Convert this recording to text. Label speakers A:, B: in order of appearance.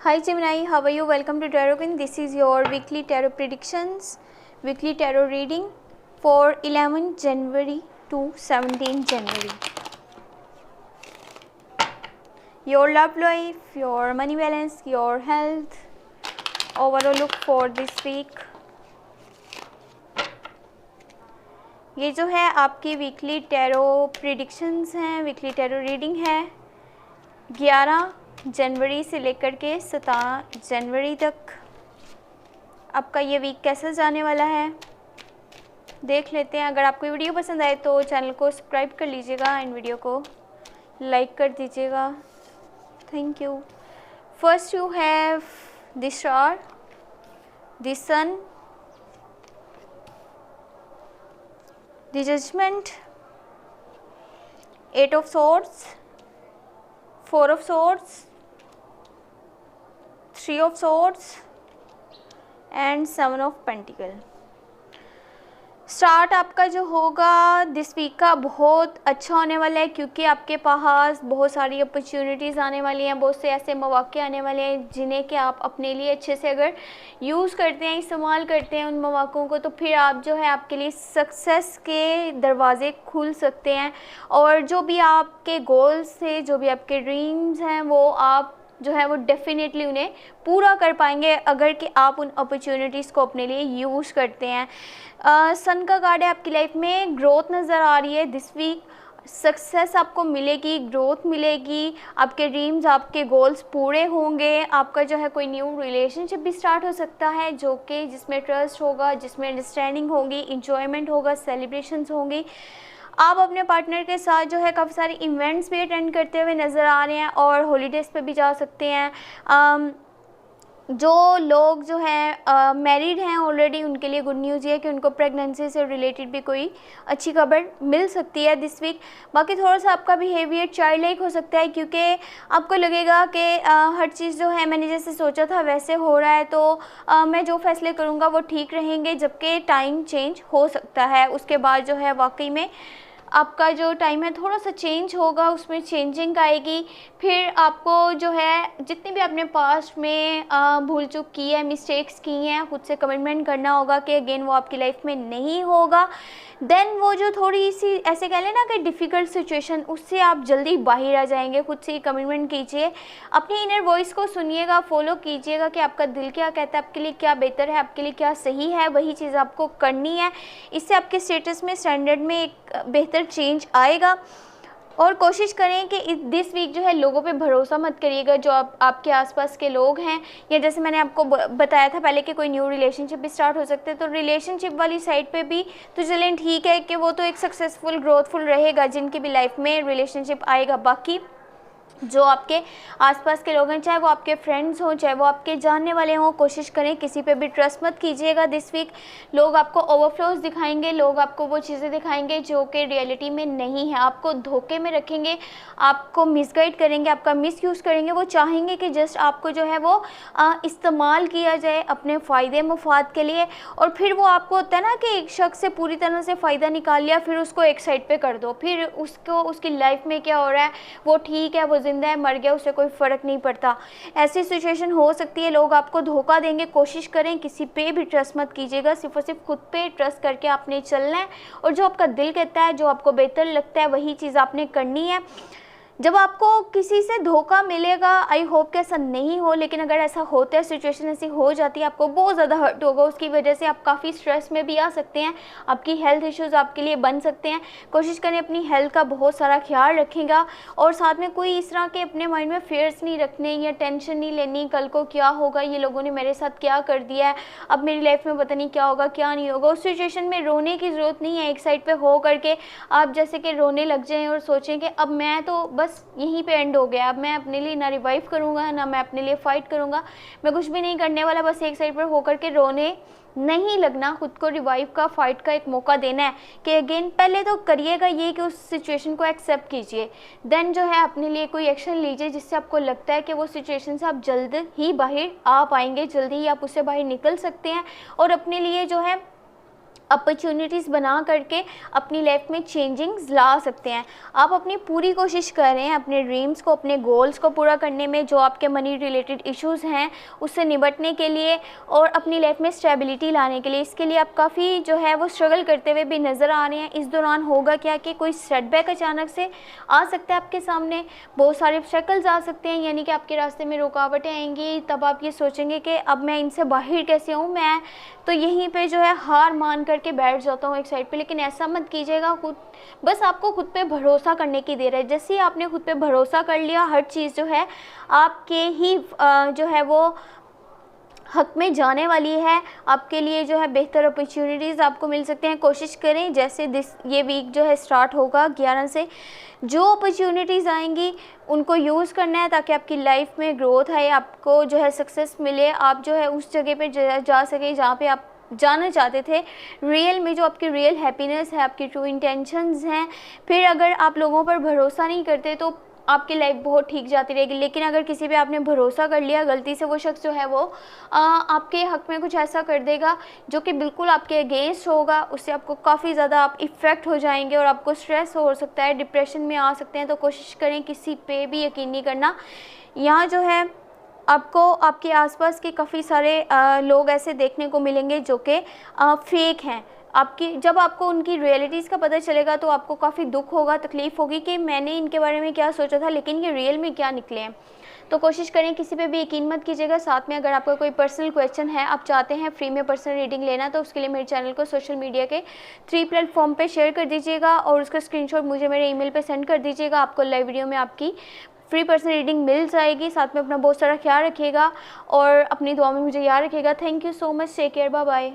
A: Hi Gemini, how are you? Welcome to Tarot Queen. This is your weekly tarot predictions, weekly tarot reading for 11 January to 17 January. Your love life, your money balance, your health, overall look for this week. ये जो है आपकी weekly tarot predictions हैं, weekly tarot reading है 11 जनवरी से लेकर के 17 जनवरी तक। आपका ये वीक कैसा जाने वाला है देख लेते हैं। अगर आपको वीडियो पसंद आए तो चैनल को सब्सक्राइब कर लीजिएगा एंड वीडियो को लाइक कर दीजिएगा। Thank you. First you have the star, the sun, the judgment, 8 of swords, 4 of swords, 3 of swords and 7 of pentacle। Start आपका जो होगा दिस वीक का बहुत अच्छा होने वाला है, क्योंकि आपके पास बहुत सारी अपॉर्चुनिटीज़ आने वाली हैं, बहुत से ऐसे मौके आने वाले हैं जिन्हें कि आप अपने लिए अच्छे से अगर यूज़ करते हैं, इस्तेमाल करते हैं उन मौक़ों को, तो फिर आप जो है आपके लिए सक्सेस के दरवाज़े खुल सकते हैं। और जो भी आपके गोल्स थे, जो भी आपके ड्रीम्स हैं, वो आप जो है वो डेफिनेटली उन्हें पूरा कर पाएंगे अगर कि आप उन अपॉर्चुनिटीज़ को अपने लिए यूज़ करते हैं। सन का कार्ड है, आपकी लाइफ में ग्रोथ नज़र आ रही है दिस वीक। सक्सेस आपको मिलेगी, ग्रोथ मिलेगी, आपके ड्रीम्स, आपके गोल्स पूरे होंगे। आपका जो है कोई न्यू रिलेशनशिप भी स्टार्ट हो सकता है जो कि जिसमें ट्रस्ट होगा, जिसमें अंडरस्टैंडिंग होगी, इंजॉयमेंट होगा, सेलिब्रेशंस होंगी। आप अपने पार्टनर के साथ जो है काफ़ी सारे इवेंट्स भी अटेंड करते हुए नज़र आ रहे हैं और हॉलीडेज़ पे भी जा सकते हैं। जो लोग जो हैं मैरिड हैं ऑलरेडी, उनके लिए गुड न्यूज़ ये है कि उनको प्रेगनेंसी से रिलेटेड भी कोई अच्छी खबर मिल सकती है दिस वीक। बाकी थोड़ा सा आपका बिहेवियर चाइल्ड लाइक हो सकता है, क्योंकि आपको लगेगा कि हर चीज़ जो है मैंने जैसे सोचा था वैसे हो रहा है, तो मैं जो फैसले करूँगा वो ठीक रहेंगे, जबकि टाइम चेंज हो सकता है। उसके बाद जो है वाकई में आपका जो टाइम है थोड़ा सा चेंज होगा, उसमें चेंजिंग आएगी। फिर आपको जो है जितनी भी आपने पास्ट में भूल चूक की है, मिस्टेक्स की हैं, खुद से कमिटमेंट करना होगा कि अगेन वो आपकी लाइफ में नहीं होगा। देन वो जो थोड़ी सी ऐसे कह लेना कि डिफ़िकल्ट सिचुएशन, उससे आप जल्दी बाहर आ जाएंगे। खुद से कमिटमेंट कीजिए, अपनी इनर वॉइस को सुनिएगा, फॉलो कीजिएगा कि आपका दिल क्या कहता है, आपके लिए क्या बेहतर है, आपके लिए क्या सही है, वही चीज़ आपको करनी है। इससे आपके स्टेटस में, स्टैंडर्ड में एक बेहतर चेंज आएगा। और कोशिश करें कि दिस वीक जो है लोगों पे भरोसा मत करिएगा जो आपके आसपास के लोग हैं, या जैसे मैंने आपको बताया था पहले कि कोई न्यू रिलेशनशिप भी स्टार्ट हो सकते हैं, तो रिलेशनशिप वाली साइड पे भी तो चलें ठीक है कि वो तो एक सक्सेसफुल ग्रोथफुल रहेगा जिनकी भी लाइफ में रिलेशनशिप आएगा। बाकी जो आपके आसपास के लोग हैं, चाहे वो आपके फ्रेंड्स हों, चाहे वो आपके जानने वाले हों, कोशिश करें किसी पे भी ट्रस्ट मत कीजिएगा दिस वीक। लोग आपको ओवरफ्लोज दिखाएंगे, लोग आपको वो चीज़ें दिखाएंगे जो कि रियलिटी में नहीं है, आपको धोखे में रखेंगे, आपको मिसगाइड करेंगे, आपका मिसयूज़ करेंगे। वो चाहेंगे कि जस्ट आपको जो है वो इस्तेमाल किया जाए अपने फ़ायदे मुफाद के लिए, और फिर वो आपको होता है ना कि एक शख्स से पूरी तरह से फ़ायदा निकाल लिया, फिर उसको एक साइड पे कर दो, फिर उसको उसकी लाइफ में क्या हो रहा है, वो ठीक है, वो जिंदा है, मर गया, उससे कोई फ़र्क नहीं पड़ता। ऐसी सिचुएशन हो सकती है, लोग आपको धोखा देंगे। कोशिश करें किसी पे भी ट्रस्ट मत कीजिएगा, सिर्फ और सिर्फ खुद पे ट्रस्ट करके आपने चलना है, और जो आपका दिल कहता है, जो आपको बेहतर लगता है, वही चीज़ आपने करनी है। जब आपको किसी से धोखा मिलेगा, आई होप कि ऐसा नहीं हो, लेकिन अगर ऐसा होता है, सिचुएशन ऐसी हो जाती है, आपको बहुत ज़्यादा हर्ट होगा, उसकी वजह से आप काफ़ी स्ट्रेस में भी आ सकते हैं, आपकी हेल्थ इश्यूज़ आपके लिए बन सकते हैं। कोशिश करें अपनी हेल्थ का बहुत सारा ख्याल रखेगा, और साथ में कोई इस तरह के अपने माइंड में फेयर्स नहीं रखने या टेंशन नहीं लेनी, कल को क्या होगा, ये लोगों ने मेरे साथ क्या कर दिया है, अब मेरी लाइफ में पता नहीं क्या होगा क्या नहीं होगा। उस सिचुएशन में रोने की ज़रूरत नहीं है। एक साइड पर हो करके आप जैसे कि रोने लग जाएँ और सोचें कि अब मैं तो बस यहीं पे एंड हो गया, अब मैं अपने लिए ना रिवाइव करूँगा, ना मैं अपने लिए फ़ाइट करूँगा, मैं कुछ भी नहीं करने वाला, बस एक साइड पर होकर के रोने नहीं लगना। खुद को रिवाइव का, फाइट का एक मौका देना है कि अगेन पहले तो करिएगा ये कि उस सिचुएशन को एक्सेप्ट कीजिए, देन जो है अपने लिए कोई एक्शन लीजिए जिससे आपको लगता है कि वो सिचुएशन से आप जल्द ही बाहर आ पाएंगे, जल्दी ही आप उससे बाहर निकल सकते हैं, और अपने लिए जो है अपॉर्चुनिटीज़ बना करके अपनी लाइफ में चेंजिंग्स ला सकते हैं। आप अपनी पूरी कोशिश करें अपने ड्रीम्स को, अपने गोल्स को पूरा करने में, जो आपके मनी रिलेटेड इश्यूज़ हैं उससे निपटने के लिए और अपनी लाइफ में स्टेबिलिटी लाने के लिए। इसके लिए आप काफ़ी जो है वो स्ट्रगल करते हुए भी नज़र आ रहे हैं। इस दौरान होगा क्या कि कोई सेटबैक अचानक से आ सकता है आपके सामने, बहुत सारे ऑब्स्टेकल्स आ सकते हैं, यानी कि आपके रास्ते में रुकावटें आएंगी। तब आप ये सोचेंगे कि अब मैं इनसे बाहर कैसे आऊँ, मैं तो यहीं पे जो है हार मान करके बैठ जाता हूँ एक साइड पे। लेकिन ऐसा मत कीजिएगा, खुद बस आपको खुद पे भरोसा करने की देर है। जैसे ही आपने खुद पे भरोसा कर लिया, हर चीज़ जो है आपके ही जो है वो हक में जाने वाली है। आपके लिए जो है बेहतर अपॉर्चुनिटीज़ आपको मिल सकते हैं। कोशिश करें जैसे ये वीक जो है स्टार्ट होगा 11 से, जो अपॉर्चुनिटीज़ आएंगी उनको यूज़ करना है ताकि आपकी लाइफ में ग्रोथ आए, आपको जो है सक्सेस मिले, आप जो है उस जगह पे जा सके जहाँ पे आप जाना चाहते थे। रियल में जो आपकी रियल हैप्पीनेस है, आपकी ट्रू इंटेंशंस हैं। फिर अगर आप लोगों पर भरोसा नहीं करते तो आपकी लाइफ बहुत ठीक जाती रहेगी। लेकिन अगर किसी पे आपने भरोसा कर लिया, गलती से वो शख्स जो है वो आपके हक़ में कुछ ऐसा कर देगा जो कि बिल्कुल आपके अगेंस्ट होगा, उससे आपको काफ़ी ज़्यादा आप इफ़ेक्ट हो जाएंगे और आपको स्ट्रेस हो सकता है, डिप्रेशन में आ सकते हैं। तो कोशिश करें किसी पे भी यकीन नहीं करना। यहाँ जो है आपको आपके आसपास के काफ़ी सारे लोग ऐसे देखने को मिलेंगे जो कि फेक हैं। जब आपको उनकी रियलिटीज़ का पता चलेगा तो आपको काफ़ी दुख होगा, तकलीफ़ होगी कि मैंने इनके बारे में क्या सोचा था लेकिन ये रियल में क्या निकले हैं। तो कोशिश करें किसी पे भी यकीन मत कीजिएगा। साथ में अगर आपका कोई पर्सनल क्वेश्चन है, आप चाहते हैं फ्री में पर्सनल रीडिंग लेना, तो उसके लिए मेरे चैनल को सोशल मीडिया के 3 प्लेटफॉर्म पे शेयर कर दीजिएगा और उसका स्क्रीनशॉट मुझे मेरे ईमेल पे सेंड कर दीजिएगा। आपको लाइव वीडियो में आपकी फ्री पर्सनल रीडिंग मिल जाएगी। साथ में अपना बहुत सारा ख्याल रखिएगा और अपनी दुआ में मुझे याद रखिएगा। Thank you so much, take care, bye bye.